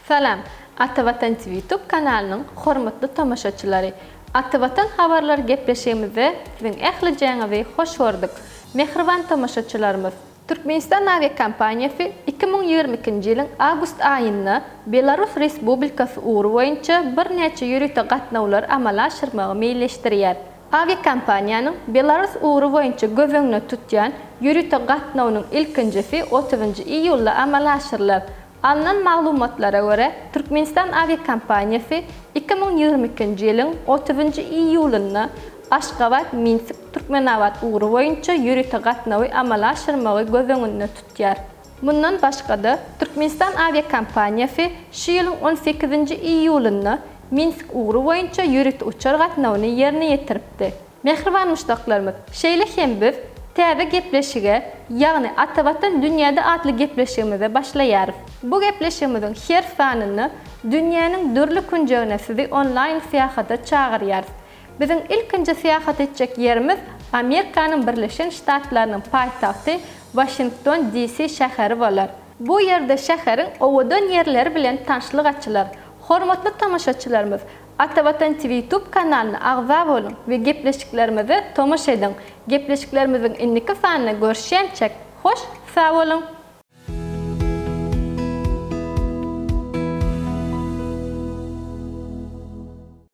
Salam, Atavatan TV YouTube kanalının hormatly tamaşaçylary. Atavatan habarlar gepleşigimizde sizin ählijaňyzy hoş gördük. Mehriban tamaşaçylarymyz, Türkmenistan aviakompaniyasy 2022-nji ýylyň awgust aýynda Belarus Respublikasy uğru boýunça bir neçe ýürüýte gatnawlar amala aşyrmagy meýilleşdirýär. Aviakompaniýanyň Belarus uğru boýunça gözeňine tutýan ýürüýte gatnawynyň ilkinjisi 30-njy iýulda amala aşyrylar. Alınan maglumatlara göre Türkmenistan aviakompaniyasy 2022-nji ýylyň 30-njy iýulynda Aşgabat Minsk Türkmenawat uğru boýunça ýürüýte gatnawy amala aşyrmagy gözeňinde tutýar. Bundan başga-da Türkmenistan aviakompaniyasy şu ýylyň 18-nji iýulynda Minsk uğru boýunça ýürüýte uçar gatnawyny ýerine ýetiripdi. Mehriban muşdaklarymyz, şeýle hem biz täze gepleşige, ýagny Atavatan dünýäde adly gepleşigimize başlaýarys. Bu gepleşigimiziň her sanyny dünýäniň dürli künjegine sizi online syýahata çagyrýarys. Biziň ilkinji syýahat etjek ýerimiz Amerikanyň Birleşen Ştatlarynyň paýtagty Washington DC şäheri bolar. Bu ýerde şäheriň owadan ýerleri bilen tanşlyk açylar. Hormatly tamaşaçylarymyz, Atavatan TV YouTube kanalyna agza bolun we gepleşiklerimizi tomaşa edin. Gepleşiklerimizin indiki sanyna görüşýänçek hoş, sag bolun.